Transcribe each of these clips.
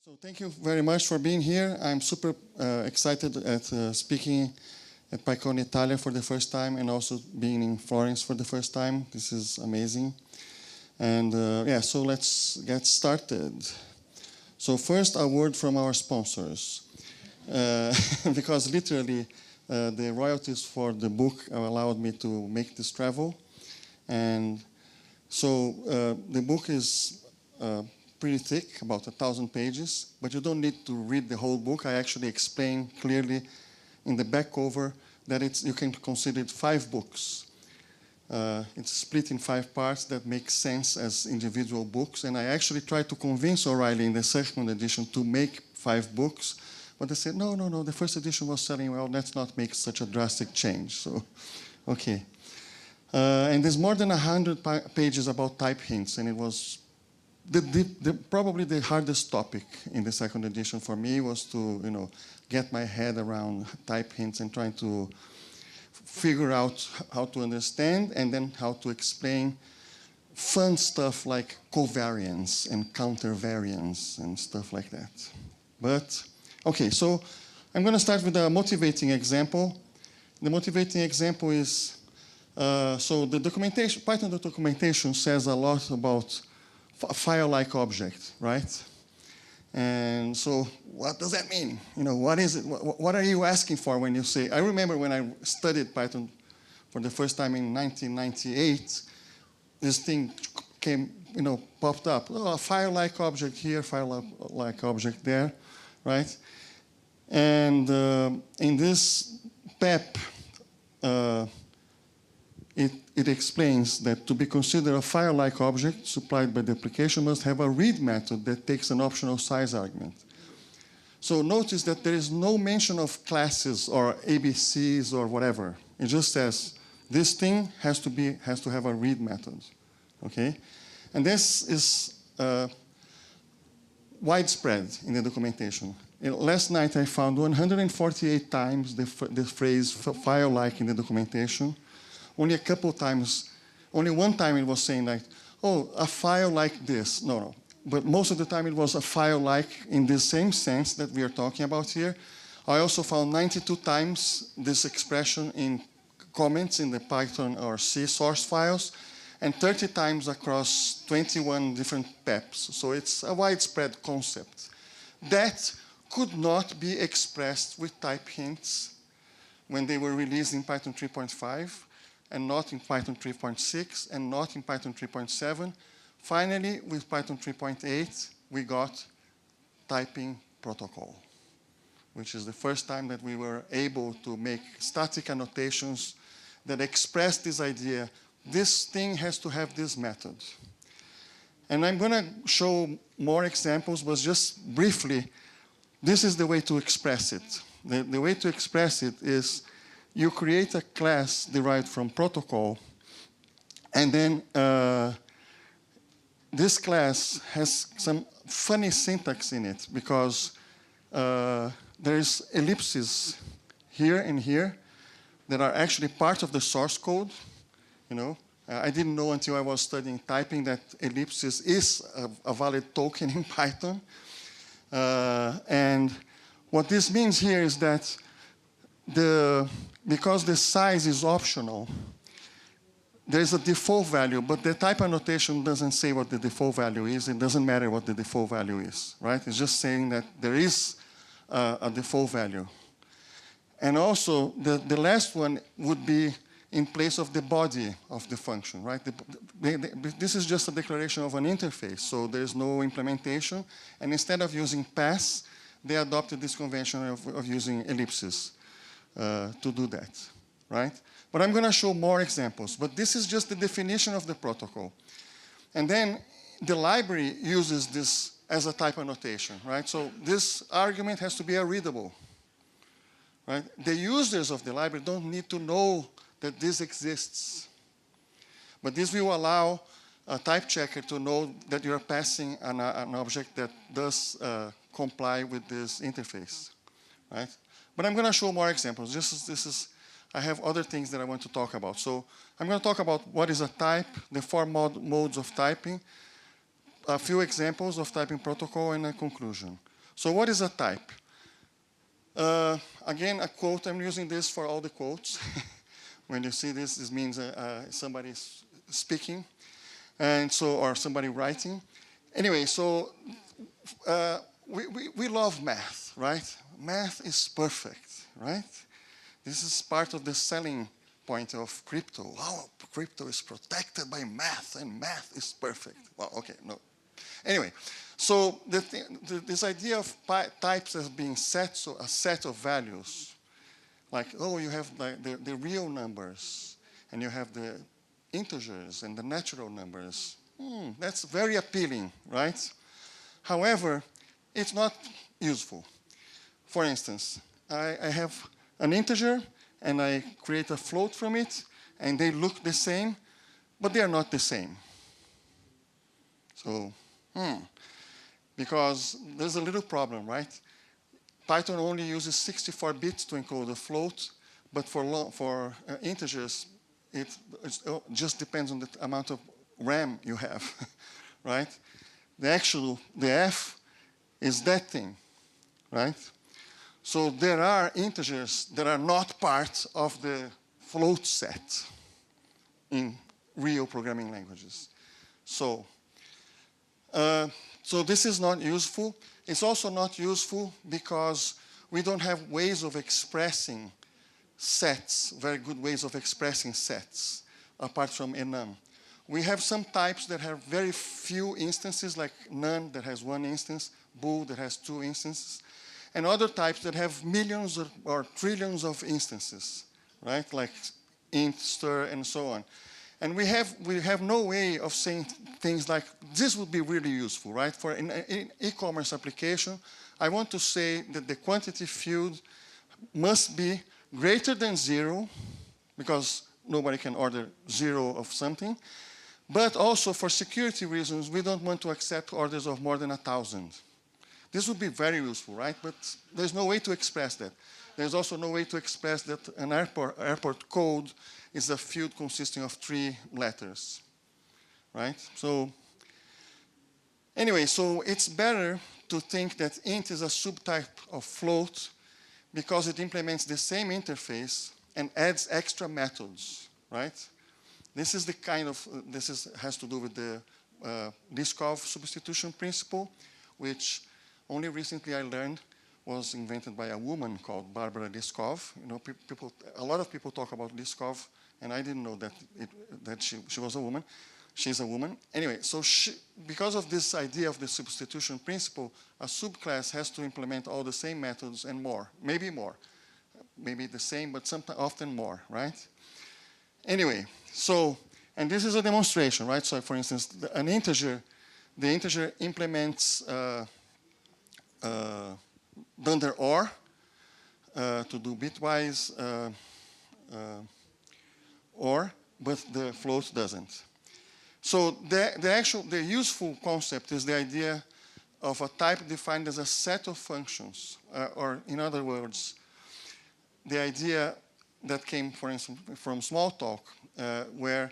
So thank you very much for being here. I'm super excited at speaking at PyCon Italia for the first time and also being in Florence for the first time. This is amazing. And yeah, so let's get started. So first, a word from our sponsors. Because literally, the royalties for the book allowed me to make this travel. And so the book is pretty thick, about 1,000 pages, but you don't need to read the whole book. I actually explain clearly in the back cover that you can consider it 5 books. It's split in 5 parts that make sense as individual books, and I actually tried to convince O'Reilly in the second edition to make 5 books, but they said, no, the first edition was selling well, let's not make such a drastic change. So, okay. And there's more than 100 pages about type hints, and it was probably the hardest topic in the second edition for me was to, get my head around type hints and trying to figure out how to understand and then how to explain fun stuff like covariance and countervariance and stuff like that. But, okay, so I'm going to start with a motivating example. The motivating example is, so the documentation, Python documentation says a lot about a file-like object, right? And so what does that mean? What is it? What are you asking for when you say, I remember when I studied Python for the first time in 1998, this thing came, popped up. Oh, a file-like object here, file-like object there, right? And in this PEP, it explains that to be considered a file-like object supplied by the application must have a read method that takes an optional size argument. So notice that there is no mention of classes or ABCs or whatever. It just says this thing has to have a read method, okay? And this is widespread in the documentation. Last night I found 148 times the phrase file-like in the documentation. Only a couple times, only one time it was saying like, oh, a file like this. No. But most of the time it was a file like in the same sense that we are talking about here. I also found 92 times this expression in comments in the Python or C source files, and 30 times across 21 different PEPs. So it's a widespread concept. That could not be expressed with type hints when they were released in Python 3.5. and not in Python 3.6, and not in Python 3.7. Finally, with Python 3.8, we got typing.Protocol, which is the first time that we were able to make static annotations that express this idea, this thing has to have this method. And I'm going to show more examples, but just briefly, this is the way to express it. The way to express it is you create a class derived from protocol, and then this class has some funny syntax in it because there's ellipses here and here that are actually part of the source code. I didn't know until I was studying typing that ellipsis is a valid token in Python. And what this means here is that because the size is optional, there's a default value, but the type annotation doesn't say what the default value is. It doesn't matter what the default value is, right? It's just saying that there is a default value. And also, the last one would be in place of the body of the function, right? This is just a declaration of an interface, so there's no implementation. And instead of using pass, they adopted this convention of using ellipses to do that, right? But I'm going to show more examples. But this is just the definition of the protocol. And then the library uses this as a type annotation, right? So this argument has to be a readable, right? The users of the library don't need to know that this exists. But this will allow a type checker to know that you're passing an object that does comply with this interface, right? But I'm going to show more examples. I have other things that I want to talk about. So I'm going to talk about what is a type, the 4 modes of typing, a few examples of typing protocol, and a conclusion. So what is a type? Again, a quote. I'm using this for all the quotes. When you see this, this means somebody is speaking, and so, or somebody writing. Anyway, so we love math, right? Math is perfect, right? This is part of the selling point of crypto. Oh, crypto is protected by math, and math is perfect. Well, okay, no. Anyway, so this idea of types as being sets, so a set of values, like, oh, you have the real numbers, and you have the integers and the natural numbers. That's very appealing, right? However, it's not useful. For instance, I have an integer, and I create a float from it, and they look the same, but they are not the same. So, because there's a little problem, right? Python only uses 64 bits to encode a float, but for integers, it just depends on the amount of RAM you have, right? The F is that thing, right? So there are integers that are not part of the float set in real programming languages. So, so this is not useful. It's also not useful because we don't have ways of expressing sets, very good ways of expressing sets, apart from enum. We have some types that have very few instances, like none that has one instance, bool that has 2 instances, and other types that have millions or trillions of instances, right? Like int, stir, and so on. And we have no way of saying things like, this would be really useful, right? For an e-commerce application, I want to say that the quantity field must be greater than 0, because nobody can order 0 of something. But also, for security reasons, we don't want to accept orders of more than 1,000. This would be very useful, right? But there's no way to express that. There's also no way to express that an airport code is a field consisting of 3 letters, right? So anyway, so it's better to think that int is a subtype of float because it implements the same interface and adds extra methods, right? This is the kind of, has to do with the Liskov substitution principle, which only recently I learned was invented by a woman called Barbara Liskov. You know, a lot of people talk about Liskov, and I didn't know that she was a woman. She's a woman. Anyway, so because of this idea of the substitution principle, a subclass has to implement all the same methods and more, maybe more. Maybe the same, but sometimes often more, right? Anyway, so, and this is a demonstration, right? So for instance, the integer implements dunder or to do bitwise or, but the float doesn't. So the useful concept is the idea of a type defined as a set of functions, or in other words, the idea that came, for instance, from Smalltalk, where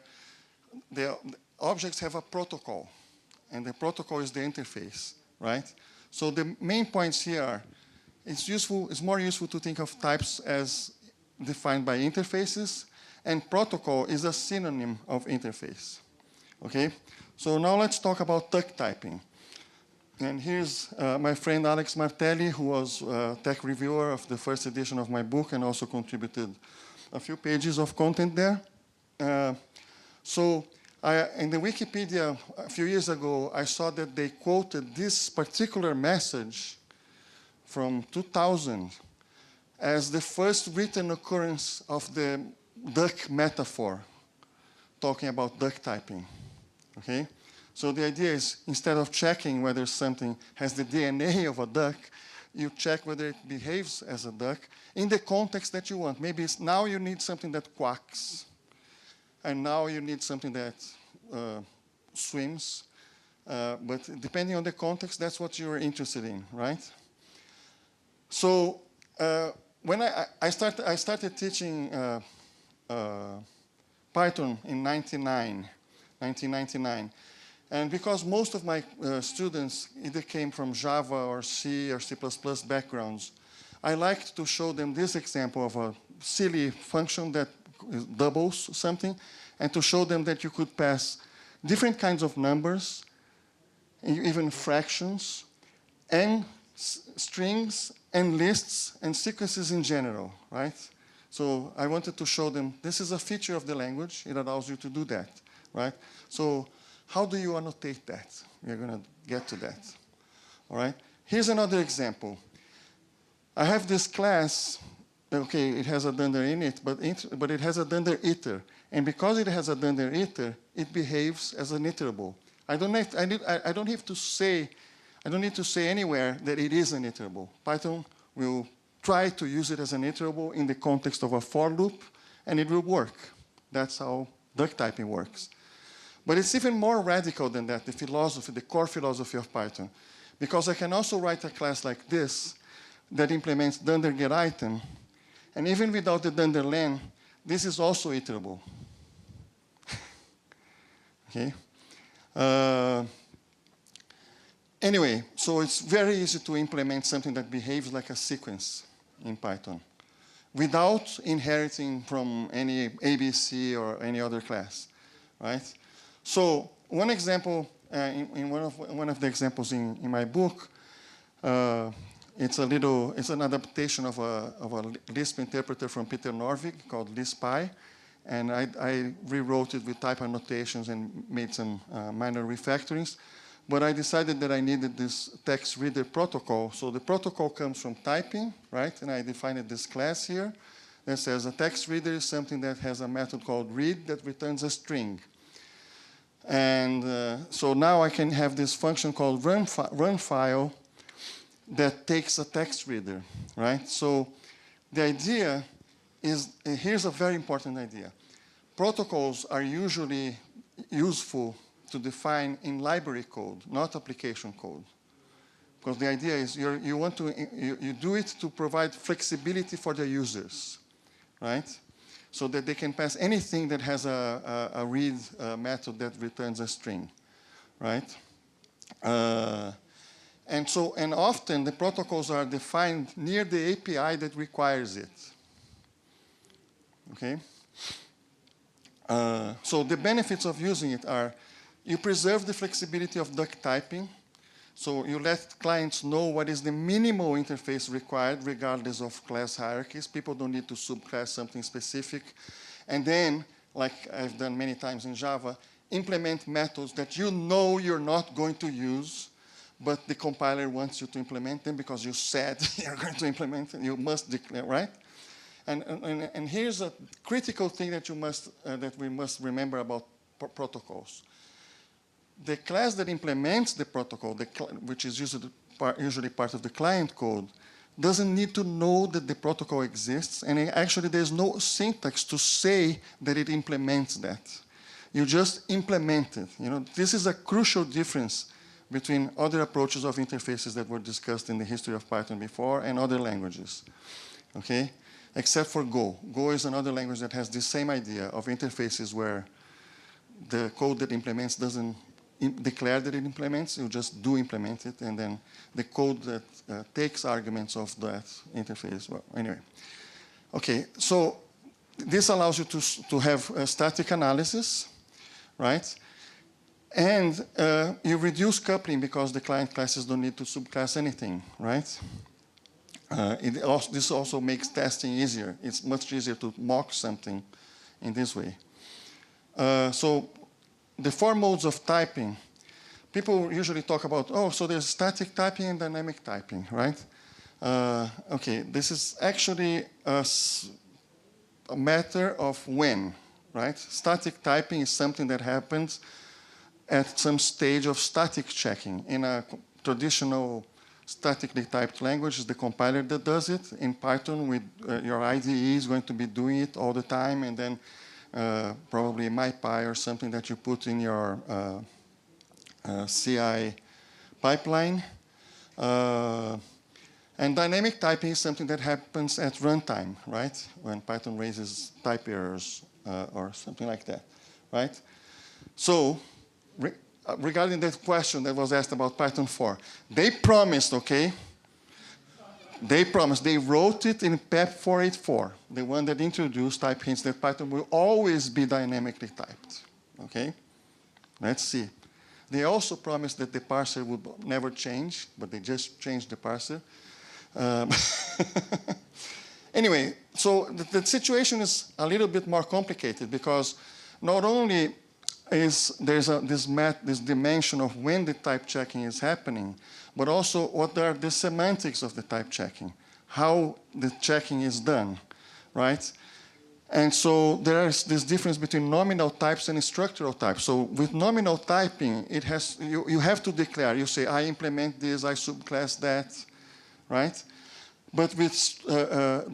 the objects have a protocol, and the protocol is the interface, right? So the main points here are, it's more useful to think of types as defined by interfaces, and protocol is a synonym of interface, okay? So now let's talk about duck typing. And here's my friend Alex Martelli, who was a tech reviewer of the first edition of my book and also contributed a few pages of content there. So in the Wikipedia a few years ago, I saw that they quoted this particular message from 2000 as the first written occurrence of the duck metaphor, talking about duck typing, okay? So the idea is, instead of checking whether something has the DNA of a duck, you check whether it behaves as a duck in the context that you want. Maybe now you need something that quacks, and now you need something that swims. But depending on the context, that's what you're interested in, right? So when I started teaching Python in 1999, And because most of my students either came from Java or C or C++ backgrounds, I liked to show them this example of a silly function that doubles something, and to show them that you could pass different kinds of numbers, even fractions, and strings, and lists, and sequences in general, right? So I wanted to show them this is a feature of the language. It allows you to do that, right? So how do you annotate that? We're going to get to that, all right? Here's another example. I have this class. Okay, it has a dunder in it, but it has a dunder iter. And because it has a dunder iter, it behaves as an iterable. I don't need to say anywhere that it is an iterable. Python will try to use it as an iterable in the context of a for loop, and it will work. That's how duck typing works. But it's even more radical than that, the philosophy, the core philosophy of Python. Because I can also write a class like this that implements dunder get item. And even without the dunder len, this is also iterable. Okay. Anyway, so it's very easy to implement something that behaves like a sequence in Python without inheriting from any ABC or any other class, right? So one example, in one of the examples in my book, it's an adaptation of a Lisp interpreter from Peter Norvig called Lisp-I, and I rewrote it with type annotations and made some minor refactorings. But I decided that I needed this text reader protocol. So the protocol comes from typing, right? And I defined this class here that says a text reader is something that has a method called read that returns a string. And so now I can have this function called run file that takes a text reader, right? So the idea is, here's a very important idea. Protocols are usually useful to define in library code, not application code. Because the idea is you do it to provide flexibility for the users, right? So that they can pass anything that has a read method that returns a string, right? And often the protocols are defined near the API that requires it. Okay? So the benefits of using it are you preserve the flexibility of duck typing. So you let clients know what is the minimal interface required regardless of class hierarchies. People don't need to subclass something specific. And then, like I've done many times in Java, implement methods that you know you're not going to use, but the compiler wants you to implement them because you said you're going to implement them. You must declare, right? And here's a critical thing that we must remember about protocols. The class that implements the protocol, which is usually part of the client code, doesn't need to know that the protocol exists, and actually there's no syntax to say that it implements that. You just implement it. You know, this is a crucial difference between other approaches of interfaces that were discussed in the history of Python before and other languages, okay? Except for Go. Go is another language that has the same idea of interfaces where the code that implements doesn't declare that it implements, you just do implement it, and then the code that takes arguments of that interface. Well, anyway. Okay, so this allows you to have static analysis, right? And you reduce coupling because the client classes don't need to subclass anything, right? This also makes testing easier. It's much easier to mock something in this way. So the 4 modes of typing, people usually talk about, oh, so there's static typing and dynamic typing, right? Okay, this is actually a matter of when, right? Static typing is something that happens at some stage of static checking. In a traditional statically typed language, it's the compiler that does it. In Python, with your IDE is going to be doing it all the time, and then probably MyPy or something that you put in your CI pipeline. And dynamic typing is something that happens at runtime, right? When Python raises type errors or something like that, right? So regarding that question that was asked about Python 4, they promised, okay? They promised, they wrote it in PEP 484, the one that introduced type hints that Python will always be dynamically typed, okay? Let's see. They also promised that the parser would never change, but they just changed the parser. Anyway, so the situation is a little bit more complicated because not only is there's this dimension of when the type checking is happening, but also what are the semantics of the type checking, how the checking is done, right? And so there is this difference between nominal types and structural types. So with nominal typing, it has you have to declare. You say, I implement this, I subclass that, right? But with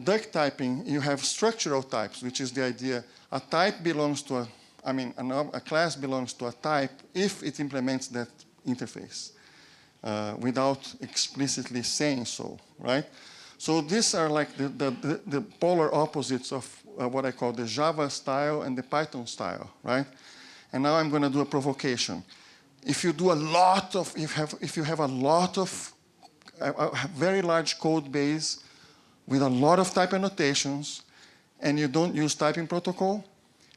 duck typing, you have structural types, which is the idea a type belongs to a class belongs to a type if it implements that interface without explicitly saying so, right? So these are like the polar opposites of what I call the Java style and the Python style, right? And now I'm going to do a provocation. If you do a lot of, if you have a lot of a very large code base with a lot of type annotations, and you don't use typing.Protocol,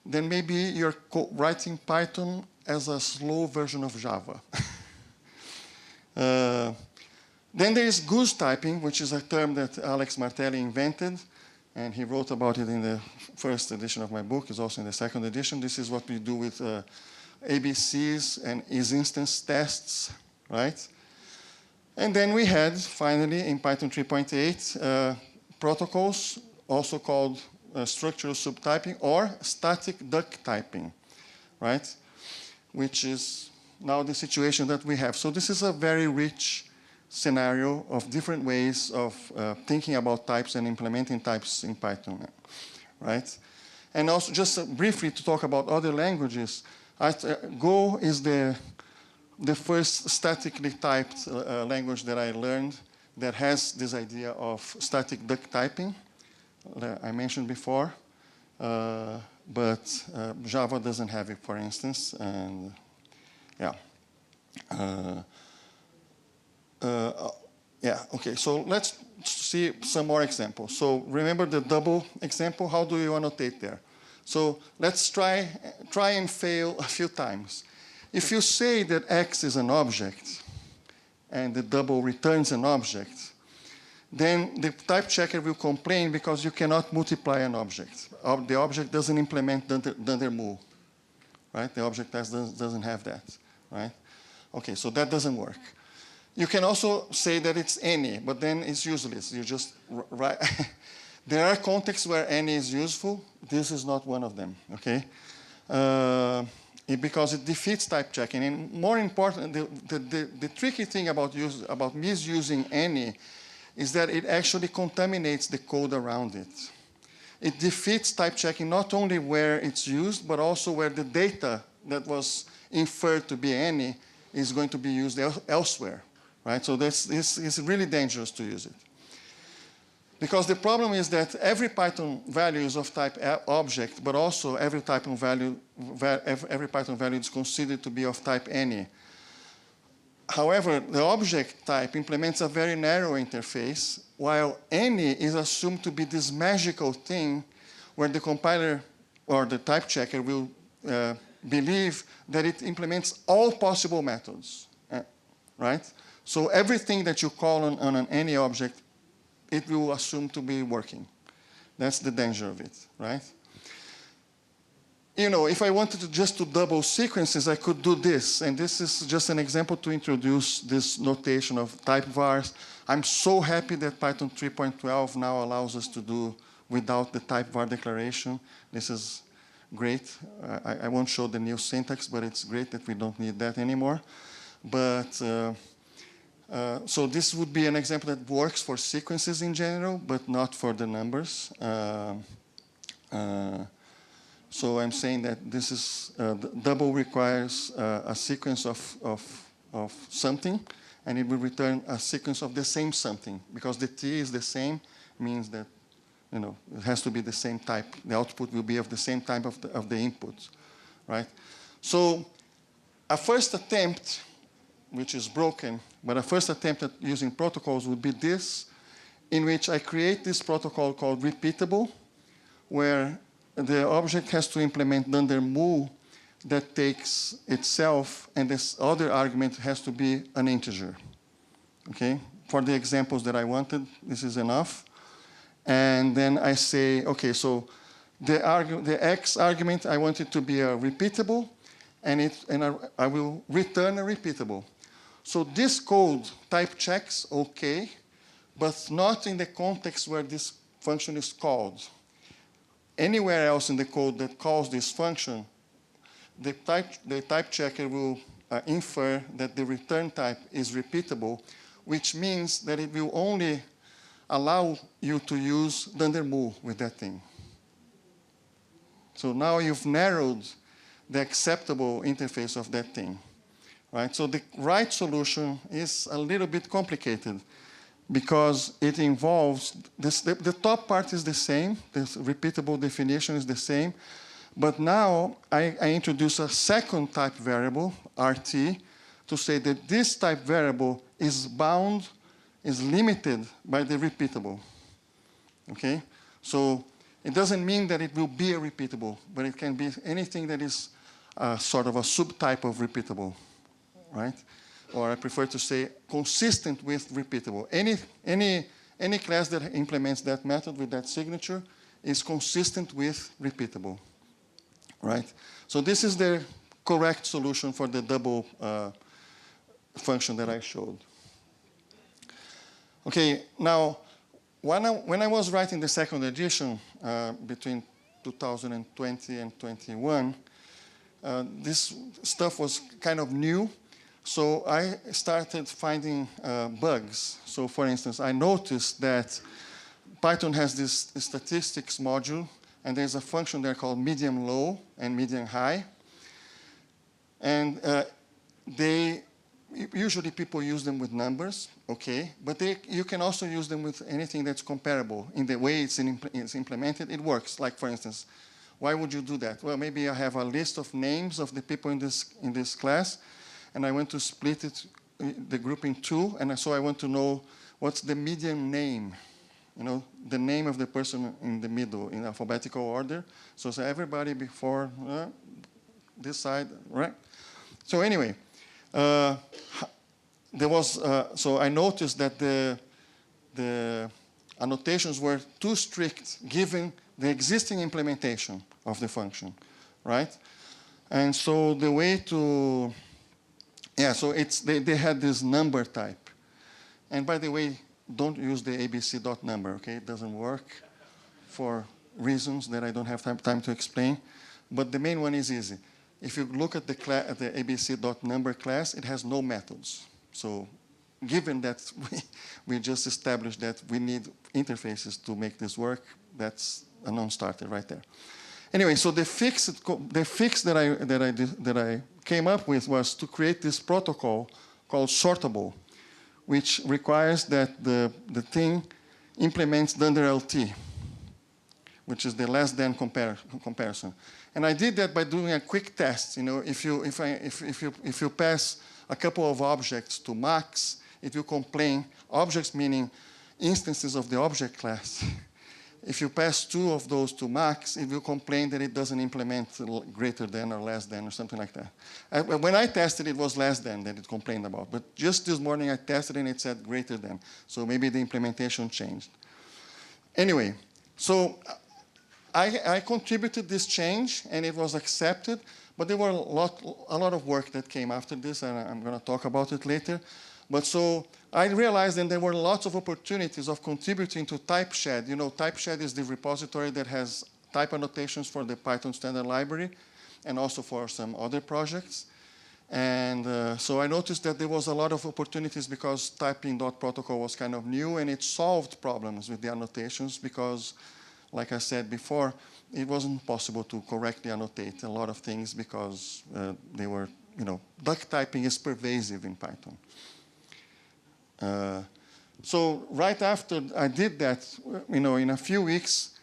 then maybe you're writing Python as a slow version of Java. Then there is goose typing, which is a term that Alex Martelli invented, and he wrote about it in the first edition of my book. It's also in the second edition. This is what we do with ABCs and is-instance tests, right? And then we had, finally, in Python 3.8, protocols, also called structural subtyping or static duck typing, right? Which is now the situation that we have. So this is a very rich scenario of different ways of thinking about types and implementing types in Python, right? And also, just briefly to talk about other languages, Go is the first statically typed language that I learned that has this idea of static duck typing that I mentioned before, but Java doesn't have it, for instance, and yeah. Yeah, okay, so let's see some more examples. So remember the double example, how do you annotate there? So let's try and fail a few times. If you say that X is an object, and the double returns an object, then the type checker will complain because you cannot multiply an object. The object doesn't implement dunder mul, right? The object doesn't have that, right? Okay, so that doesn't work. You can also say that it's any, but then it's useless. You just write. There are contexts where any is useful. This is not one of them, okay? Because it defeats type checking. And more important, the tricky thing about misusing any is that it actually contaminates the code around it. It defeats type checking not only where it's used, but also where the data that was inferred to be any is going to be used elsewhere, right? So this is really dangerous to use it. Because the problem is that every Python value is of type object, but also every Python value is considered to be of type any. However, the object type implements a very narrow interface, while any is assumed to be this magical thing where the compiler or the type checker will believe that it implements all possible methods, right? So everything that you call on an any object, it will assume to be working. That's the danger of it, right? You know, if I wanted to double sequences, I could do this. And this is just an example to introduce this notation of type vars. I'm so happy that Python 3.12 now allows us to do without the type var declaration. This is great. I won't show the new syntax, but it's great that we don't need that anymore. But so this would be an example that works for sequences in general, but not for the numbers. So I'm saying that this is double requires a sequence of something, and it will return a sequence of the same something. Because the T is the same, means that it has to be the same type. The output will be of the same type of the input, right? So a first attempt, which is broken, but a first attempt at using protocols would be this, in which I create this protocol called repeatable, where the object has to implement dunder mu that takes itself, and this other argument has to be an integer. Okay? For the examples that I wanted, this is enough. And then I say, okay, so the x argument, I want it to be a repeatable, and I will return a repeatable. So this code type checks okay, but not in the context where this function is called. Anywhere else in the code that calls this function, the type checker will infer that the return type is repeatable, which means that it will only allow you to use dunder mu with that thing. So now you've narrowed the acceptable interface of that thing. Right? So the right solution is a little bit complicated because it involves, the top part is the same, the repeatable definition is the same, but now I introduce a second type variable, RT, to say that this type variable is bound, is limited by the repeatable. Okay? So it doesn't mean that it will be a repeatable, but it can be anything that is sort of a subtype of repeatable. Right? Or I prefer to say consistent with repeatable. Any class that implements that method with that signature is consistent with repeatable. Right? So this is the correct solution for the double function that I showed. Okay, now when I was writing the second edition between 2020 and 21, this stuff was kind of new. So I started finding bugs. So for instance, I noticed that Python has this statistics module, and there's a function there called medium-low and medium-high. And usually people use them with numbers, okay, but you can also use them with anything that's comparable. In the way it's implemented, it works. Like for instance, why would you do that? Well, maybe I have a list of names of the people in this class, and I want to split the group in two, and so I want to know what's the median name, the name of the person in the middle in alphabetical order. So everybody before this side, right? So anyway, so I noticed that the annotations were too strict given the existing implementation of the function, right? And so the way to, so they had this number type. And by the way, don't use the abc.number, okay? It doesn't work for reasons that I don't have time to explain. But the main one is easy. If you look at the abc.number class, it has no methods. So given that we just established that we need interfaces to make this work, that's a non-starter right there. Anyway, so the fix that I came up with was to create this protocol called sortable, which requires that the thing implements dunder LT, which is the less than comparison. And I did that by doing a quick test. If you pass a couple of objects to max, it will complain. Objects meaning instances of the object class. If you pass two of those to max, it will complain that it doesn't implement greater than or less than or something like that. When I tested, it was less than that it complained about. But just this morning, I tested and it said greater than. So maybe the implementation changed. Anyway, so I contributed this change, and it was accepted. But there were a lot of work that came after this, and I'm going to talk about it later. But so I realized that there were lots of opportunities of contributing to TypeShed. TypeShed is the repository that has type annotations for the Python standard library and also for some other projects. And so I noticed that there was a lot of opportunities because typing.Protocol was kind of new, and it solved problems with the annotations because, like I said before, it wasn't possible to correctly annotate a lot of things because they were, duck typing is pervasive in Python. So right after I did that, in a few weeks,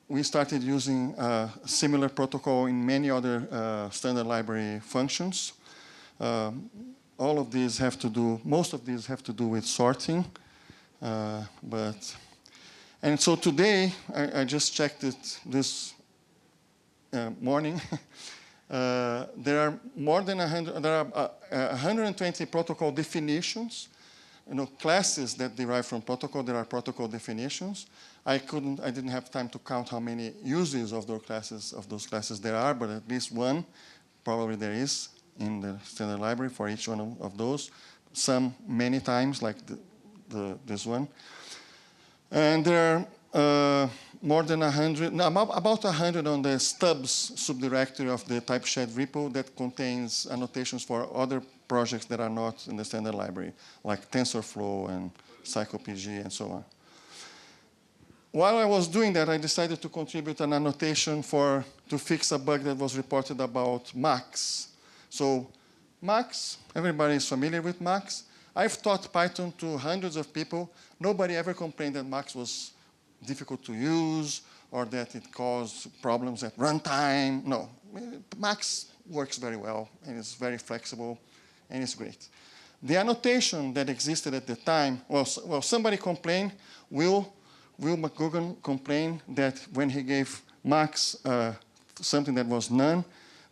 we started using a similar protocol in many other standard library functions. All of these have to do, most of these have to do with sorting. And so today, I just checked it this morning. There are more than 100, there are 120 protocol definitions. Classes that derive from protocol, there are protocol definitions. I didn't have time to count how many uses of those classes there are, but at least one probably there is in the standard library for each one of those. Some many times, like this one. And there are more than 100, no, about 100 on the stubs subdirectory of the typeshed repo that contains annotations for other projects that are not in the standard library, like TensorFlow and PsychoPG and so on. While I was doing that, I decided to contribute an annotation to fix a bug that was reported about Max. So Max, everybody is familiar with Max. I've taught Python to hundreds of people. Nobody ever complained that Max was difficult to use or that it caused problems at runtime. No, Max works very well and it's very flexible and it's great. The annotation that existed at the time, well, somebody complained, Will McGugan complained that when he gave Max something that was none,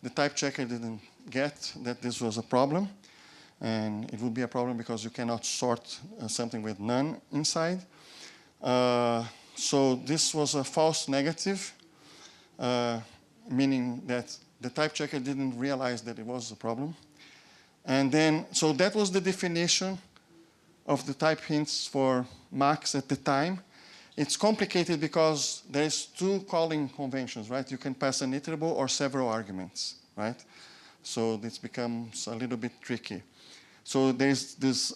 the type checker didn't get that this was a problem. And it would be a problem because you cannot sort something with none inside. So this was a false negative, meaning that the type checker didn't realize that it was a problem. And then, so that was the definition of the type hints for Max at the time. It's complicated because there's two calling conventions, right? You can pass an iterable or several arguments, right? So this becomes a little bit tricky. So there's this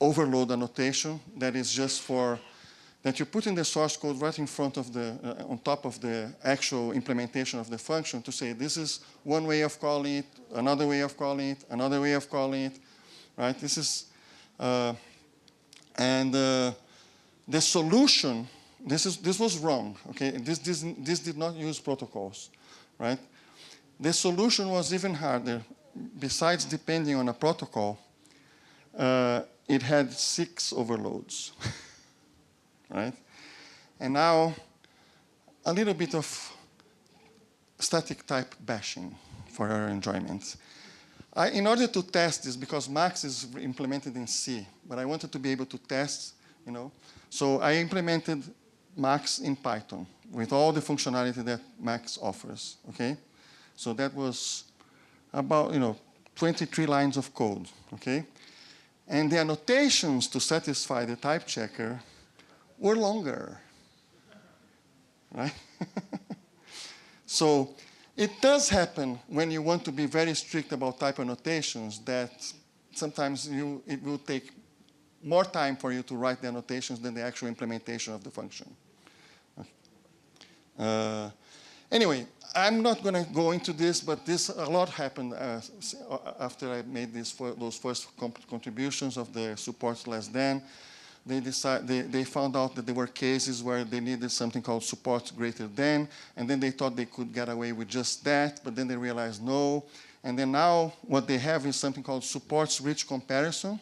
overload annotation that is just for, that you put in the source code right in front of the, on top of the actual implementation of the function to say, this is one way of calling it, another way of calling it, another way of calling it, right? This is, the solution, this was wrong, okay? This did not use protocols, right? The solution was even harder. Besides depending on a protocol, it had 6 overloads, right? And now, a little bit of static type bashing for our enjoyment. In order to test this, because Max is implemented in C, but I wanted to be able to test, so I implemented Max in Python with all the functionality that Max offers, okay? So that was about, 23 lines of code, okay? And the annotations to satisfy the type checker were longer, right? So it does happen when you want to be very strict about type annotations that sometimes it will take more time for you to write the annotations than the actual implementation of the function. Anyway, I'm not going to go into this, but a lot happened after I made those first contributions of the support less than. They found out that there were cases where they needed something called support greater than, and then they thought they could get away with just that, but then they realized no. And then now what they have is something called supports rich comparison,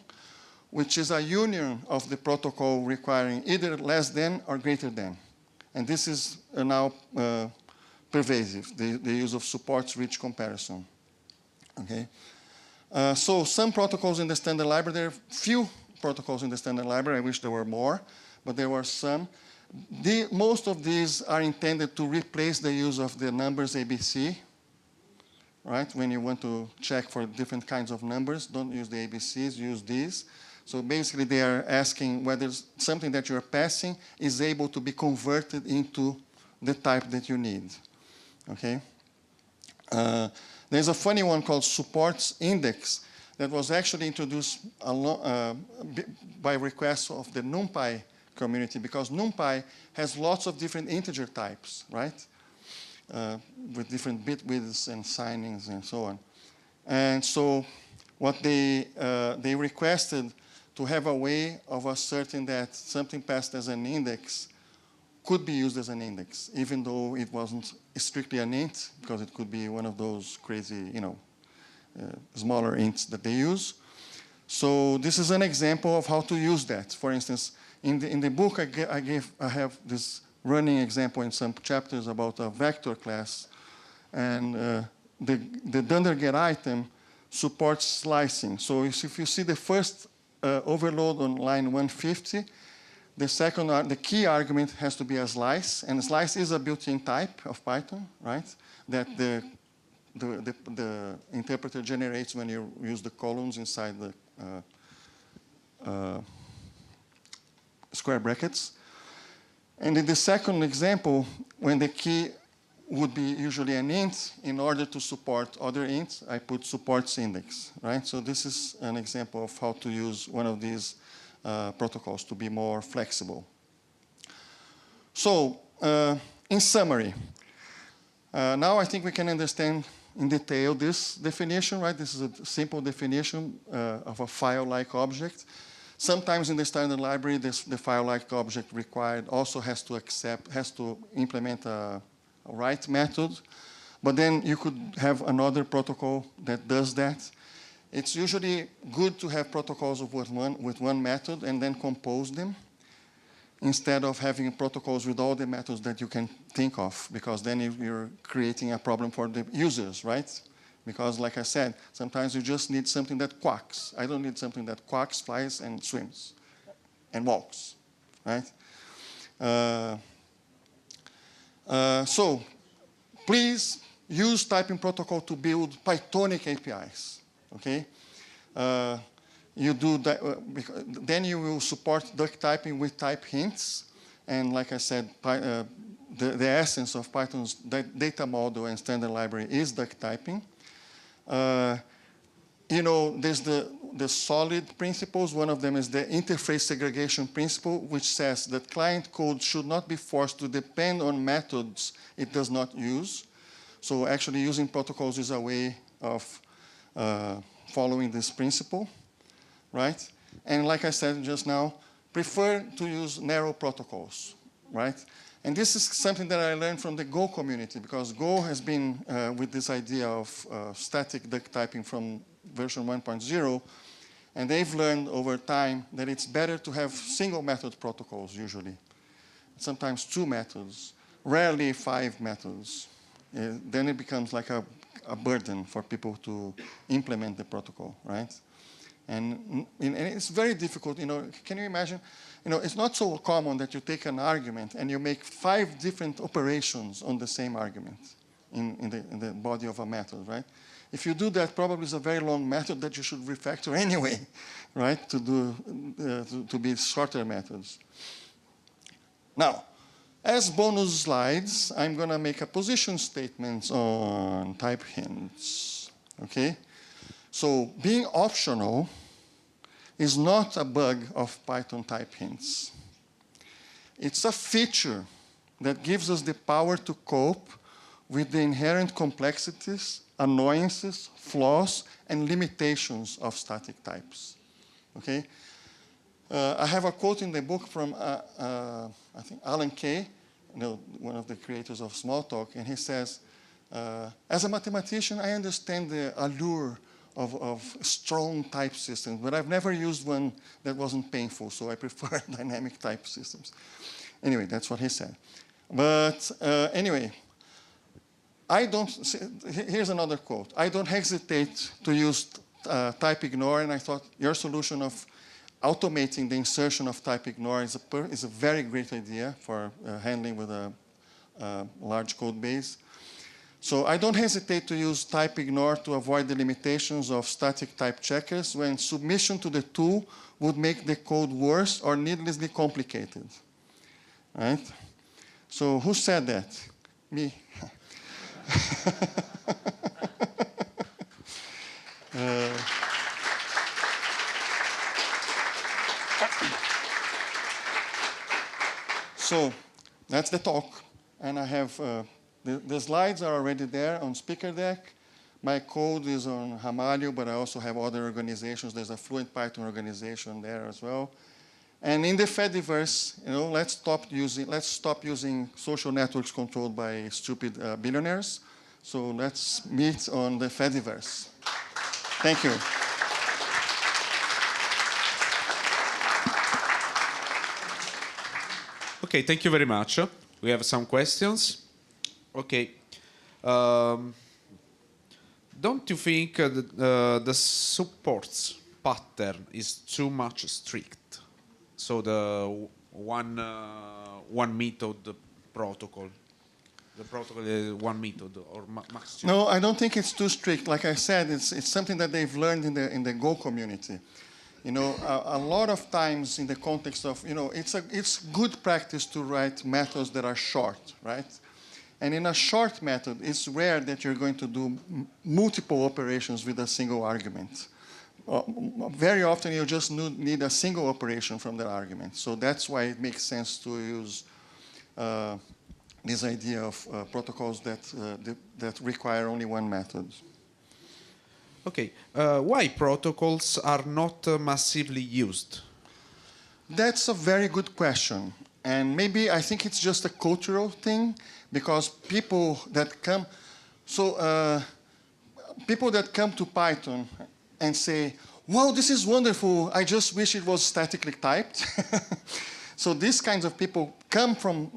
which is a union of the protocol requiring either less than or greater than. And this is now pervasive, the use of supports rich comparison. Okay? So some protocols in the standard library, there are few protocols in the standard library. I wish there were more, but there were some. Most of these are intended to replace the use of the numbers ABC, right? When you want to check for different kinds of numbers, don't use the ABCs, use these. So basically, they are asking whether something that you're passing is able to be converted into the type that you need, okay? There's a funny one called supports index that was actually introduced by request of the NumPy community, because NumPy has lots of different integer types, right? With different bit widths and signings and so on. And so what they requested to have a way of asserting that something passed as an index could be used as an index, even though it wasn't strictly an int, because it could be one of those crazy, smaller ints that they use. So this is an example of how to use that. For instance, in the book I have this running example in some chapters about a vector class, and the dunderget item supports slicing. So if you see the first overload on line 150, the key argument has to be a slice, and a slice is a built-in type of Python, right? That the interpreter generates when you use the columns inside the square brackets. And in the second example, when the key would be usually an int, in order to support other ints, I put supports index, right? So this is an example of how to use one of these protocols to be more flexible. So, in summary, now I think we can understand in detail this definition, right? This is a simple definition of a file-like object. Sometimes in the standard library, the file-like object required also has to implement a write method, but then you could have another protocol that does that. It's usually good to have protocols with one method and then compose them, instead of having protocols with all the methods that you can think of, because then you're creating a problem for the users, right? Because like I said, sometimes you just need something that quacks. I don't need something that quacks, flies, and swims, and walks, right? So please use typing.Protocol to build Pythonic APIs, okay? You do that, then you will support duck typing with type hints. And like I said, the essence of Python's data model and standard library is duck typing. You know, there's the solid principles. One of them is the interface segregation principle, which says that client code should not be forced to depend on methods it does not use. So actually using protocols is a way of following this principle, right? And like I said just now, prefer to use narrow protocols, right? And this is something that I learned from the Go community, because Go has been with this idea of static duck typing from version 1.0, and they've learned over time that it's better to have single method protocols usually. Sometimes 2 methods, rarely 5 methods. Then it becomes like a burden for people to implement the protocol, right? And it's very difficult, you know, can you imagine? You know, it's not so common that you take an argument and you make 5 different operations on the same argument in the body of a method, right? If you do that, probably it's a very long method that you should refactor anyway, right? To be shorter methods. Now, as bonus slides, I'm going to make a position statement on type hints, okay? So being optional is not a bug of Python type hints. It's a feature that gives us the power to cope with the inherent complexities, annoyances, flaws, and limitations of static types, okay? I have a quote in the book from, I think, Alan Kay, you know, one of the creators of Smalltalk, and he says, as a mathematician, I understand the allure of strong type systems, but I've never used one that wasn't painful, so I prefer dynamic type systems. Anyway, that's what he said. But anyway, here's another quote. I don't hesitate to use type ignore, and I thought your solution of automating the insertion of type ignore is a very great idea for handling with a large code base. So I don't hesitate to use type ignore to avoid the limitations of static type checkers when submission to the tool would make the code worse or needlessly complicated, right? So who said that? Me. So that's the talk, and I have the slides are already there on Speaker Deck. My code is on Ramalho, but I also have other organizations. There's a Fluent Python organization there as well. And in the Fediverse, you know, let's stop using social networks controlled by stupid billionaires. So let's meet on the Fediverse. Thank you. Okay, thank you very much. We have some questions. Okay. Don't you think the supports pattern is too much strict? So the one method protocol. The protocol is one method or max two. No, I don't think it's too strict. Like I said, it's something that they've learned in the Go community. You know, a lot of times in the context of, you know, it's good practice to write methods that are short, right? And in a short method, it's rare that you're going to do multiple operations with a single argument. Very often, you just need a single operation from that argument. So that's why it makes sense to use this idea of protocols that require only one method. Okay, why protocols are not massively used? That's a very good question. And maybe I think it's just a cultural thing, because people that come to Python and say, wow, this is wonderful, I just wish it was statically typed. So these kinds of people come from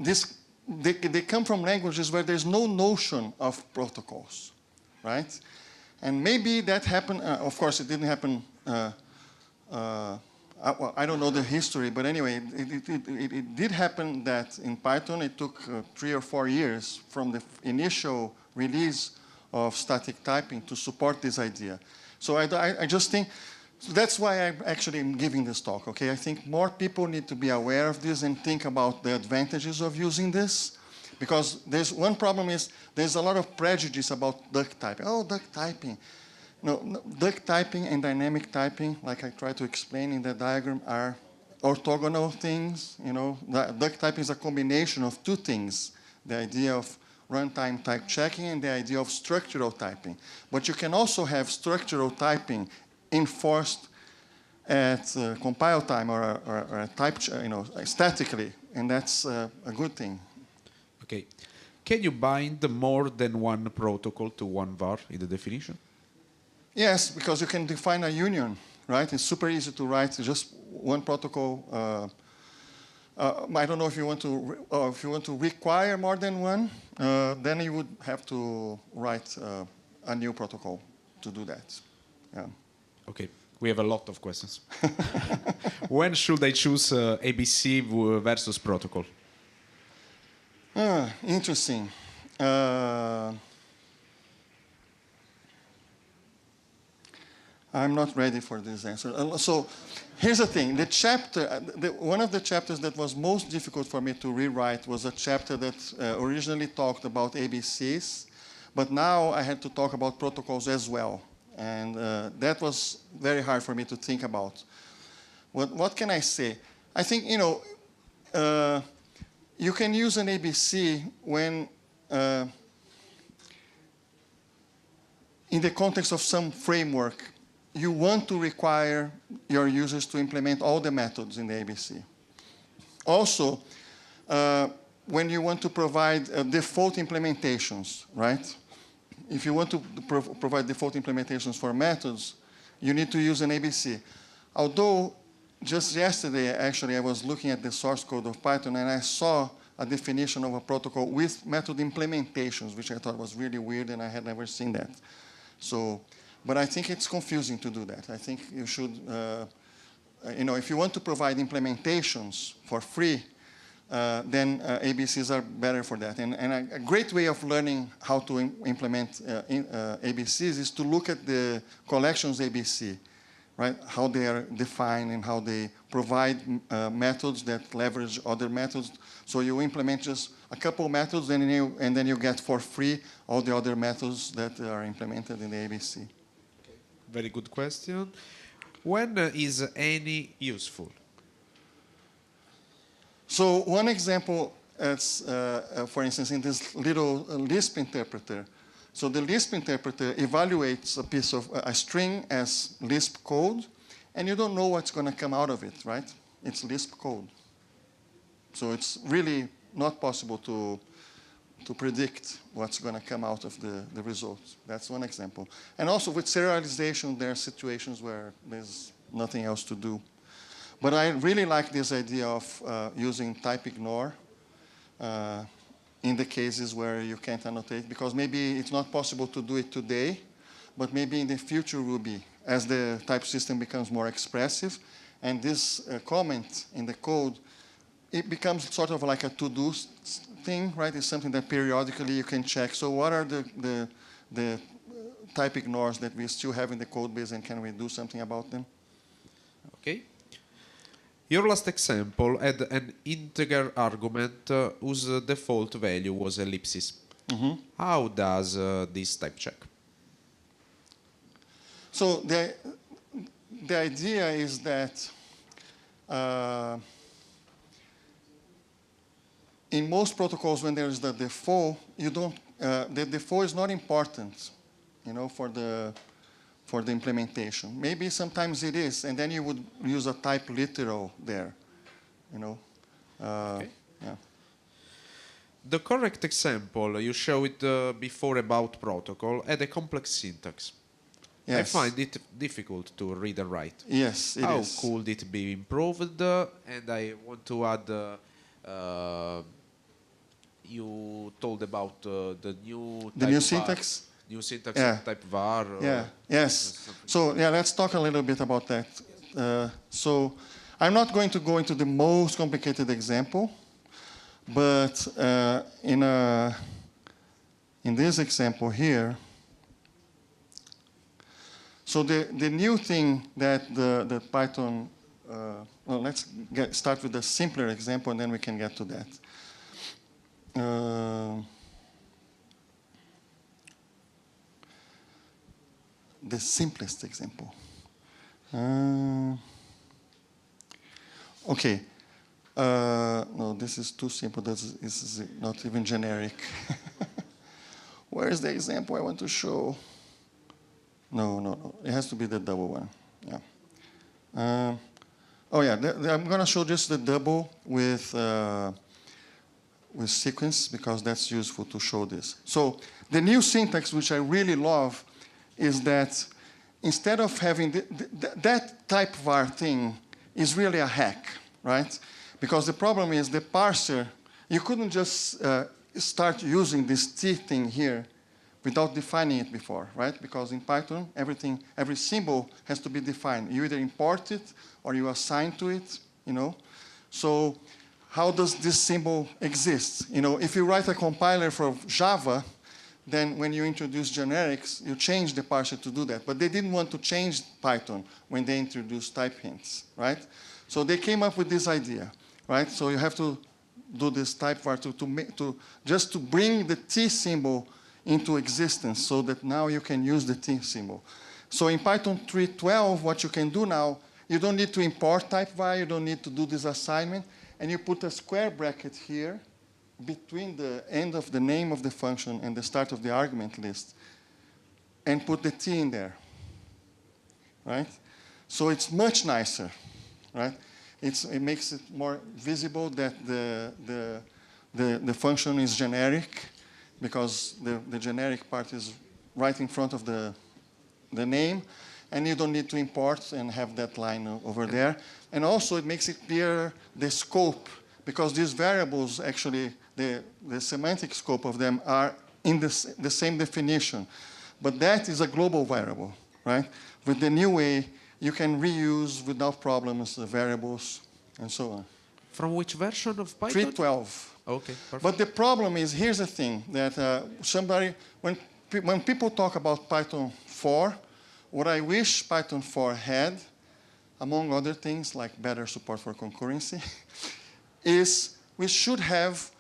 they come from languages where there's no notion of protocols, right? And maybe that happened, of course it didn't happen, I don't know the history, but anyway, it did happen that in Python it took 3 or 4 years from the initial release of static typing to support this idea. So I just think, so that's why I'm actually giving this talk, okay? I think more people need to be aware of this and think about the advantages of using this. Because there's one problem is there's a lot of prejudice about duck typing. Oh, duck typing. No, duck typing and dynamic typing, like I tried to explain in the diagram, are orthogonal things. You know, duck typing is a combination of two things: the idea of runtime type checking and the idea of structural typing. But you can also have structural typing enforced at compile time or type, statically, and that's a good thing. Okay, can you bind more than one protocol to one var in the definition? Yes, because you can define a union, right? It's super easy to write just one protocol. I don't know if you want to require more than one, then you would have to write a new protocol to do that. Yeah. Okay, we have a lot of questions. When should I choose ABC versus protocol? Interesting. I'm not ready for this answer. So here's the thing. The chapter, one of the chapters that was most difficult for me to rewrite was a chapter that originally talked about ABCs, but now I had to talk about protocols as well. And that was very hard for me to think about. What can I say? I think, you can use an ABC when, in the context of some framework, you want to require your users to implement all the methods in the ABC. Also, when you want to provide default implementations, right? If you want to provide default implementations for methods, you need to use an ABC. Although, just yesterday, actually, I was looking at the source code of Python, and I saw a definition of a protocol with method implementations, which I thought was really weird, and I had never seen that. So, but I think it's confusing to do that. I think you should, if you want to provide implementations for free, then ABCs are better for that. And a great way of learning how to implement ABCs is to look at the collections ABC, right? How they are defined and how they provide methods that leverage other methods. So you implement just a couple methods, and then you get for free all the other methods that are implemented in the ABC. Okay. Very good question. When is any useful? So one example is, for instance, in this little Lisp interpreter. So the Lisp interpreter evaluates a string as Lisp code, and you don't know what's going to come out of it, right? It's Lisp code. So it's really not possible to to predict what's going to come out of the results. That's one example. And also with serialization, there are situations where there's nothing else to do. But I really like this idea of using type ignore in the cases where you can't annotate, because maybe it's not possible to do it today, but maybe in the future will be, as the type system becomes more expressive. And this comment in the code, it becomes sort of like a to-do thing, right? It's something that periodically you can check. So what are the type ignores that we still have in the code base, and can we do something about them? Okay. Your last example had an integer argument whose default value was ellipsis. Mm-hmm. How does this type check? So the idea is that in most protocols, when there is the default, you don't. The default is not important, you know, for the implementation. Maybe sometimes it is, and then you would use a type literal there, you know. Okay. Yeah. The correct example you showed before about protocol had a complex syntax. Yes. I find it difficult to read and write. Yes, it How is. could it be improved? And I want to add, you told about the new The new syntax? New syntax, Yeah. type var. Yeah, yes. So yeah, let's talk a little bit about that. So I'm not going to go into the most complicated example, but in this example here, so the new thing that the Python, well, let's start with the simpler example, and then we can get to that. The simplest example. Okay. No, this is too simple. This is not even generic. Where is the example I want to show? No. It has to be the double one. Yeah. Oh yeah, I'm going to show just the double with sequence, because that's useful to show this. So the new syntax, which I really love, is that instead of having that type var thing is really a hack, right? Because the problem is the parser, you couldn't just start using this T thing here without defining it before, right? Because in Python, every symbol has to be defined. You either import it or you assign to it, you know? So how does this symbol exist? You know, if you write a compiler for Java, then when you introduce generics, you change the parser to do that. But they didn't want to change Python when they introduced type hints, right? So they came up with this idea, right? So you have to do this type var just to bring the T symbol into existence, so that now you can use the T symbol. So in Python 3.12, what you can do now, you don't need to import type var, you don't need to do this assignment, and you put a square bracket here between the end of the name of the function and the start of the argument list, and put the T in there, right? So it's much nicer, right? It makes it more visible that the function is generic, because the generic part is right in front of the name, and you don't need to import and have that line over there. And also it makes it clear the scope, because these variables actually, the semantic scope of them are in the same definition. But that is a global variable, right? With the new way, you can reuse without problems the variables and so on. From which version of Python? 3.12. Okay, perfect. But the problem is, here's the thing, that when people talk about Python 4, what I wish Python 4 had, among other things like better support for concurrency, is we should have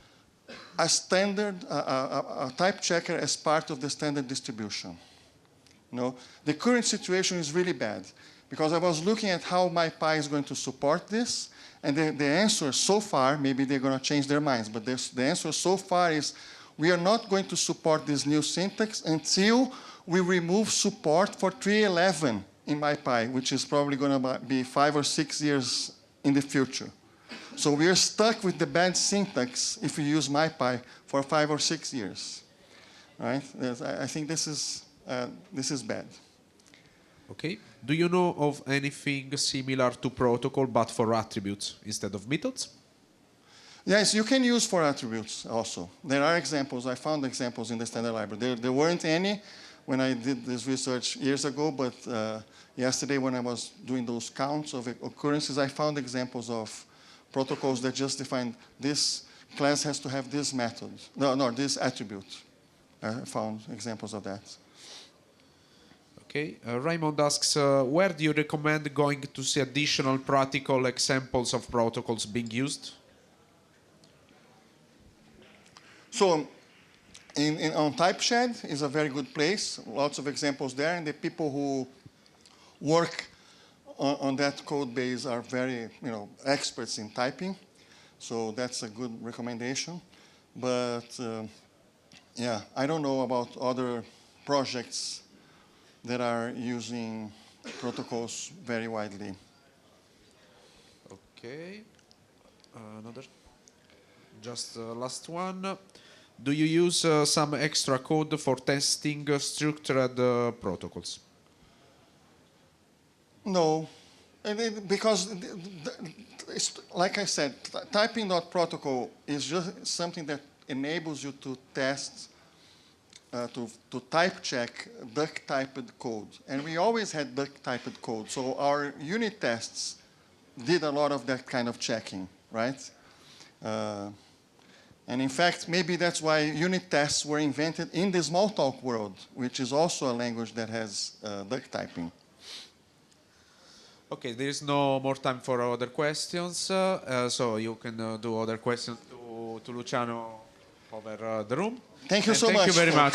a standard, a type checker as part of the standard distribution. You know, the current situation is really bad, because I was looking at how MyPy is going to support this, and the answer so far, maybe they're going to change their minds, but the answer so far is we are not going to support this new syntax until we remove support for 3.11 in MyPy, which is probably going to be 5 or 6 years in the future. So we are stuck with the bad syntax if we use MyPy for 5 or 6 years, right? I think this is bad. Okay. Do you know of anything similar to protocol but for attributes instead of methods? Yes, you can use for attributes also. There are examples. I found examples in the standard library. There weren't any when I did this research years ago, but yesterday when I was doing those counts of occurrences, I found examples of protocols that just defined this class has to have this method. No, this attribute. I found examples of that. Okay. Raymond asks, where do you recommend going to see additional practical examples of protocols being used? So on TypeShed is a very good place. Lots of examples there, and the people who work on that code base are very, experts in typing. So that's a good recommendation. But yeah, I don't know about other projects that are using protocols very widely. Okay. Just last one. Do you use some extra code for testing structured protocols? No, because like I said, typing.Protocol is just something that enables you to test, to type check duck-typed code. And we always had duck-typed code, so our unit tests did a lot of that kind of checking, right? And in fact, maybe that's why unit tests were invented in the Smalltalk world, which is also a language that has duck typing. Okay, there is no more time for other questions, so you can do other questions to Luciano over the room. Thank you so much. Thank you very much.